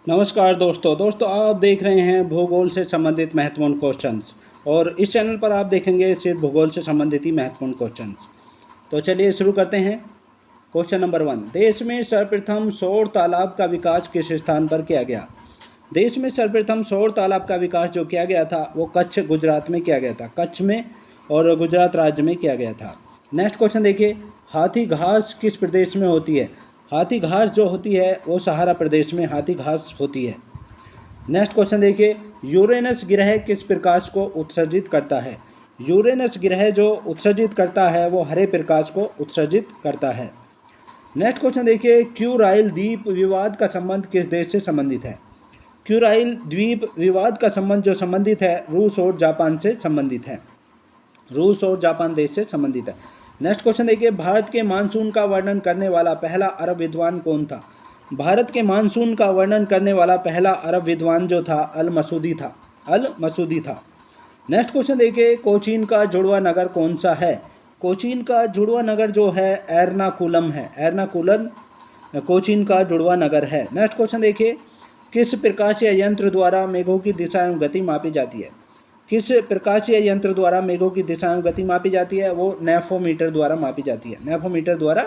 नमस्कार दोस्तों आप देख रहे हैं भूगोल से संबंधित महत्वपूर्ण क्वेश्चंस। और इस चैनल पर आप देखेंगे सिर्फ भूगोल से संबंधित ही महत्वपूर्ण क्वेश्चंस। तो चलिए शुरू करते हैं। क्वेश्चन नंबर 1, देश में सर्वप्रथम सौर तालाब का विकास किस स्थान पर किया गया? देश में सर्वप्रथम सौर तालाब का विकास जो किया गया था वो कच्छ गुजरात में किया गया था। कच्छ में और गुजरात राज्य में किया गया था। नेक्स्ट क्वेश्चन देखिए, हाथी घास किस प्रदेश में होती है? हाथी घास जो होती है वो सहारा प्रदेश में हाथी घास होती है। नेक्स्ट क्वेश्चन देखिए, यूरेनस ग्रह किस प्रकाश को उत्सर्जित करता है? यूरेनस ग्रह जो उत्सर्जित करता है वो हरे प्रकाश को उत्सर्जित करता है। नेक्स्ट क्वेश्चन देखिए, क्यूराइल द्वीप विवाद का संबंध किस देश से संबंधित है? क्यूराइल द्वीप विवाद का संबंध जो संबंधित है रूस और जापान से संबंधित है। रूस और जापान देश से संबंधित है। नेक्स्ट क्वेश्चन देखिए, भारत के मानसून का वर्णन करने वाला पहला अरब विद्वान कौन था? भारत के मानसून का वर्णन करने वाला पहला अरब विद्वान जो था अल मसूदी था। नेक्स्ट क्वेश्चन देखिए, कोचीन का जुड़वा नगर कौन सा है? कोचीन का जुड़वा नगर जो है एर्नाकुलम है। एर्नाकुलम कोचीन का जुड़वा नगर है। नेक्स्ट क्वेश्चन देखिए, किस प्रकाशीय यंत्र द्वारा मेघों की दिशा एवं गति मापी जाती है? किस प्रकाशीय यंत्र द्वारा मेघों की दिशा एवं गति मापी जाती है? वो नेफोमीटर द्वारा मापी जाती है। नेफोमीटर द्वारा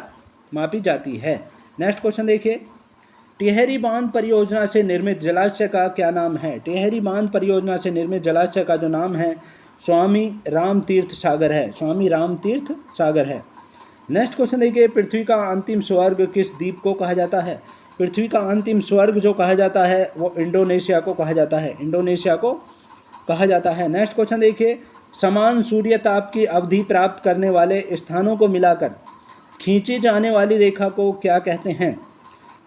मापी जाती है। नेक्स्ट क्वेश्चन देखिए, टिहरी बांध परियोजना से निर्मित जलाशय का क्या नाम है? टिहरी बांध परियोजना से निर्मित जलाशय का जो नाम है स्वामी राम तीर्थ सागर है। स्वामी राम तीर्थ सागर है। नेक्स्ट क्वेश्चन देखिए, पृथ्वी का अंतिम स्वर्ग किस द्वीप को कहा जाता है? पृथ्वी का अंतिम स्वर्ग जो कहा जाता है वो इंडोनेशिया को कहा जाता है। इंडोनेशिया को कहा जाता है। नेक्स्ट क्वेश्चन देखिए, समान सूर्य ताप की अवधि प्राप्त करने वाले स्थानों को मिलाकर खींची जाने वाली रेखा को क्या कहते हैं?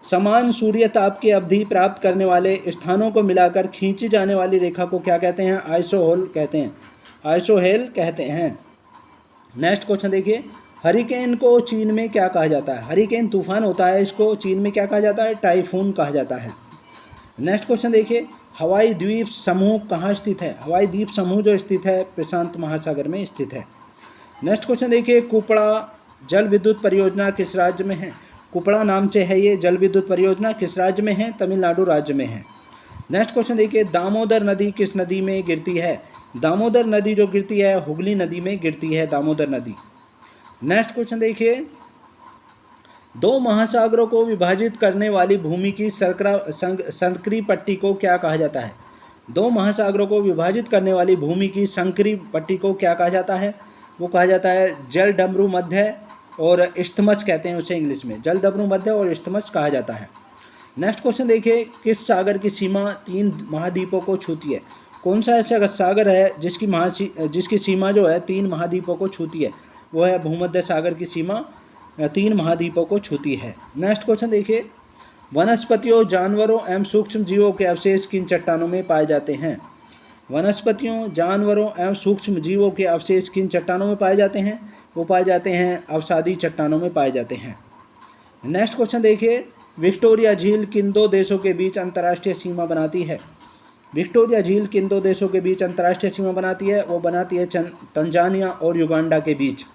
समान सूर्य ताप की अवधि प्राप्त करने वाले स्थानों को मिलाकर खींची जाने वाली रेखा को क्या कहते हैं? आइसोहेल कहते हैं। आइसोहेल कहते हैं। नेक्स्ट क्वेश्चन देखिए, हरिकेन को चीन में क्या कहा जाता है? हरिकेन तूफान होता है, इसको चीन में क्या कहा जाता है? टाइफून कहा जाता है। नेक्स्ट क्वेश्चन देखिए, हवाई द्वीप समूह कहाँ स्थित है? हवाई द्वीप समूह जो स्थित है प्रशांत महासागर में स्थित है। नेक्स्ट क्वेश्चन देखिए, कुपड़ा जल विद्युत परियोजना किस राज्य में है? कुपड़ा नाम से है ये जल विद्युत परियोजना। किस राज्य में है? तमिलनाडु राज्य में है। नेक्स्ट क्वेश्चन देखिए, दामोदर नदी किस नदी में गिरती है? दामोदर नदी जो गिरती है हुगली नदी में गिरती है दामोदर नदी। नेक्स्ट क्वेश्चन देखिए, दो महासागरों को विभाजित करने वाली भूमि की संकरी पट्टी को क्या कहा जाता है? दो महासागरों को विभाजित करने वाली भूमि की संकरी पट्टी को क्या कहा जाता है? वो कहा जाता है जल डमरू मध्य और इस्थमस कहते हैं उसे इंग्लिश में। जल डमरू मध्य और इस्थमस कहा जाता है। नेक्स्ट क्वेश्चन देखिए, किस सागर की सीमा 3 महाद्वीपों को छूती है? कौन सा ऐसा सागर है जिसकी सीमा जो है 3 महाद्वीपों को छूती है? वो है भूमध्य सागर की सीमा 3 महाद्वीपों को छूती है। नेक्स्ट क्वेश्चन देखिए, वनस्पतियों, जानवरों एवं सूक्ष्म जीवों के अवशेष किन चट्टानों में पाए जाते हैं? वनस्पतियों, जानवरों एवं सूक्ष्म जीवों के अवशेष किन चट्टानों में पाए जाते हैं? वो पाए जाते हैं अवसादी चट्टानों में पाए जाते हैं। नेक्स्ट क्वेश्चन देखिए, विक्टोरिया झील किन दो देशों के बीच अंतर्राष्ट्रीय सीमा बनाती है? विक्टोरिया झील किन दो देशों के बीच अंतर्राष्ट्रीय सीमा बनाती है? वो बनाती है तंजानिया और युगांडा के बीच।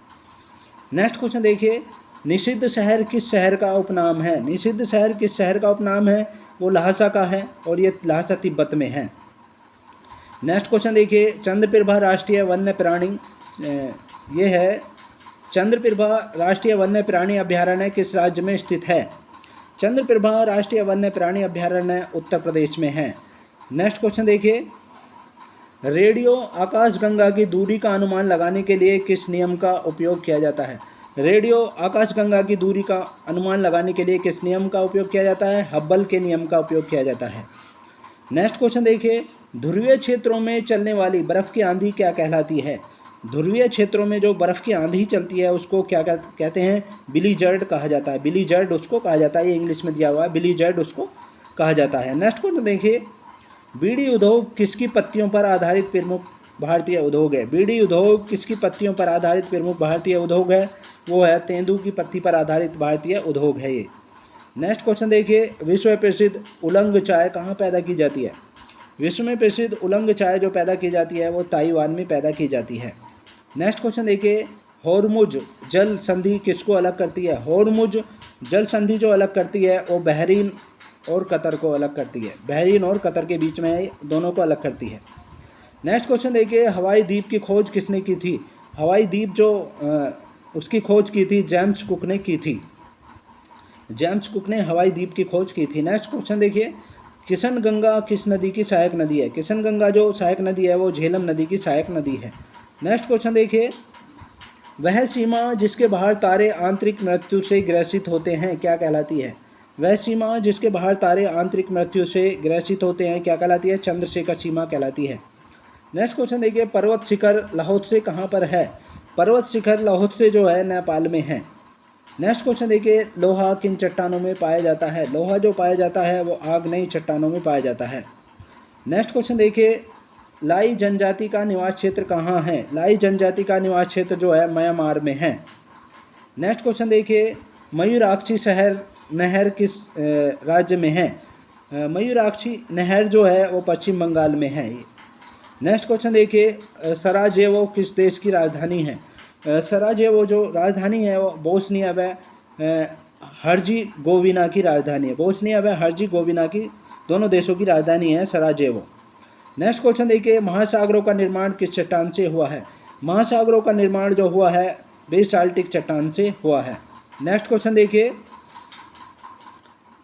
नेक्स्ट क्वेश्चन देखिए, निषिद्ध शहर किस शहर का उपनाम है? निषिद्ध शहर किस शहर का उपनाम है? वो लहासा का है और ये लहासा तिब्बत में है। नेक्स्ट क्वेश्चन देखिए, चंद्रप्रभा राष्ट्रीय वन्य प्राणी ये है चंद्रप्रभा राष्ट्रीय वन्य प्राणी अभ्यारण्य किस राज्य में स्थित है? चंद्रप्रभा राष्ट्रीय वन्य प्राणी अभ्यारण्य उत्तर प्रदेश में है। नेक्स्ट क्वेश्चन देखिए, रेडियो आकाशगंगा की दूरी का अनुमान लगाने के लिए किस नियम का उपयोग किया जाता है? रेडियो आकाशगंगा की दूरी का अनुमान लगाने के लिए किस नियम का उपयोग किया जाता है? हब्बल के नियम का उपयोग किया जाता है। नेक्स्ट क्वेश्चन देखिए, ध्रुवीय क्षेत्रों में चलने वाली बर्फ़ की आंधी क्या कहलाती है? ध्रुवीय क्षेत्रों में जो बर्फ़ की आंधी चलती है उसको क्या कहते हैं? बिलीजर्ड कहा जाता है। बिलीजर्ड उसको कहा जाता है। ये इंग्लिश में दिया हुआ है, बिलीजर्ड उसको कहा जाता है। नेक्स्ट क्वेश्चन देखिए, बीड़ी उद्योग किसकी पत्तियों पर आधारित प्रमुख भारतीय उद्योग है? बीड़ी उद्योग किसकी पत्तियों पर आधारित प्रमुख भारतीय उद्योग है? वो है तेंदू की पत्ती पर आधारित भारतीय उद्योग है ये। नेक्स्ट क्वेश्चन देखिए, विश्व प्रसिद्ध उलंग चाय कहाँ पैदा की जाती है? विश्व में प्रसिद्ध उलंग चाय जो पैदा की जाती है वो ताइवान में पैदा की जाती है। नेक्स्ट क्वेश्चन देखिए, होर्मुज जल संधि किसको अलग करती है? होर्मुज जल संधि जो अलग करती है वो बहरीन और कतर को अलग करती है। बहरीन और कतर के बीच में दोनों को अलग करती है। नेक्स्ट क्वेश्चन देखिए, हवाई द्वीप की खोज किसने की थी? हवाई द्वीप जो उसकी खोज की थी जेम्स कुक ने की थी। जेम्स कुक ने हवाई द्वीप की खोज की थी। नेक्स्ट क्वेश्चन देखिए, किशन गंगा किस नदी की सहायक नदी है? किशन गंगा जो सहायक नदी है वो झेलम नदी की सहायक नदी है। नेक्स्ट क्वेश्चन देखिए, वह सीमा जिसके बाहर तारे आंतरिक मृत्यु से ग्रसित होते हैं क्या कहलाती है? वह सीमा जिसके बाहर तारे आंतरिक मृत्यु से ग्रसित होते हैं क्या कहलाती है? चंद्रशेखर सीमा कहलाती है। नेक्स्ट क्वेश्चन देखिए, पर्वत शिखर लाहौत्से कहाँ पर है? पर्वत शिखर लाहौत्से जो है नेपाल में है। नेक्स्ट क्वेश्चन देखिए, लोहा किन चट्टानों में पाया जाता है? लोहा जो पाया जाता है वो आग्नेय चट्टानों में पाया जाता है। नेक्स्ट क्वेश्चन देखिए, लाई जनजाति का निवास क्षेत्र कहाँ है? लाई जनजाति का निवास क्षेत्र जो है म्यांमार में है। नेक्स्ट क्वेश्चन देखिए, मयूराक्षी शहर नहर किस राज्य में है? मयूराक्षी नहर जो है वो पश्चिम बंगाल में है। नेक्स्ट क्वेश्चन देखिए, सराजेवो किस देश की राजधानी है? सराजेवो जो राजधानी है वो बोस्निया व हर्जेगोविना की राजधानी है। बोस्निया व हर्जेगोविना की दोनों देशों की राजधानी है सराजेवो। नेक्स्ट क्वेश्चन देखिए, महासागरों का निर्माण किस चट्टान से हुआ है? महासागरों का निर्माण जो हुआ है बेसाल्टिक चट्टान से हुआ है। नेक्स्ट क्वेश्चन देखिए,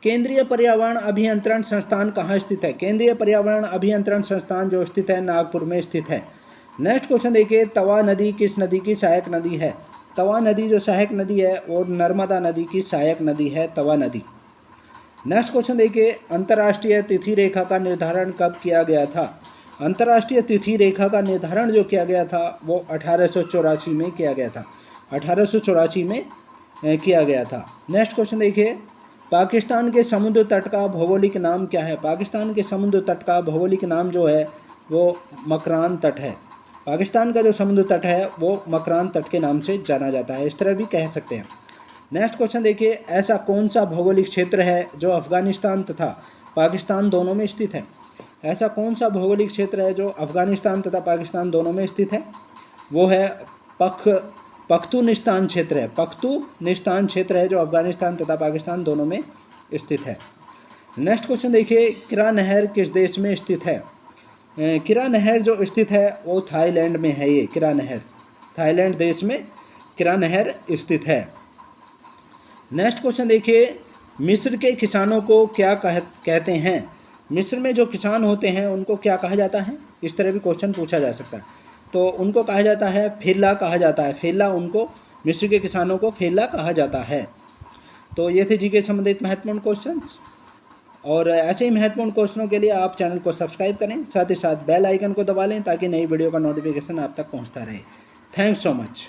केंद्रीय पर्यावरण अभियंत्रण संस्थान कहाँ स्थित है? केंद्रीय पर्यावरण अभियंत्रण संस्थान जो स्थित है नागपुर में स्थित है। नेक्स्ट क्वेश्चन देखिए, तवा नदी किस नदी की सहायक नदी है? तवा नदी जो सहायक नदी है और नर्मदा नदी की सहायक नदी है तवा नदी। नेक्स्ट क्वेश्चन देखिए, अंतर्राष्ट्रीय तिथि रेखा का निर्धारण कब किया गया था? अंतर्राष्ट्रीय तिथि रेखा का निर्धारण जो किया गया था वो 1884 में किया गया था। 1884 में किया गया था। नेक्स्ट क्वेश्चन देखिए, पाकिस्तान के समुद्र तट का भौगोलिक नाम क्या है? पाकिस्तान के समुद्र तट का भौगोलिक नाम जो है वो मकरान तट है। पाकिस्तान का जो समुद्र तट है वो मकरान तट के नाम से जाना जाता है, इस तरह भी कह सकते हैं। नेक्स्ट क्वेश्चन देखिए, ऐसा कौन सा भौगोलिक क्षेत्र है जो अफगानिस्तान तथा पाकिस्तान दोनों में स्थित है? ऐसा कौन सा भौगोलिक क्षेत्र है जो अफगानिस्तान तथा पाकिस्तान दोनों में स्थित है? वो है पख्तूनिस्तान क्षेत्र है। पख्तूनिस्तान क्षेत्र है जो अफगानिस्तान तथा पाकिस्तान दोनों में स्थित है। नेक्स्ट क्वेश्चन देखिए, किरा नहर किस देश में स्थित है? किरा नहर जो स्थित है वो थाईलैंड में है। ये किरा नहर थाईलैंड देश में किरा नहर स्थित है। नेक्स्ट क्वेश्चन देखिए, मिस्र के किसानों को क्या कहते हैं? मिस्र में जो किसान होते हैं उनको क्या कहा जाता है? इस तरह भी क्वेश्चन पूछा जा सकता है। तो उनको कहा जाता है फेल्ला कहा जाता है। फेल्ला, उनको मिस्र के किसानों को फेल्ला कहा जाता है। तो ये थे जीके संबंधित महत्वपूर्ण क्वेश्चंस, और ऐसे ही महत्वपूर्ण क्वेश्चनों के लिए आप चैनल को सब्सक्राइब करें, साथ ही साथ बेल आइकन को दबा लें ताकि नई वीडियो का नोटिफिकेशन आप तक पहुंचता रहे। Thanks so much.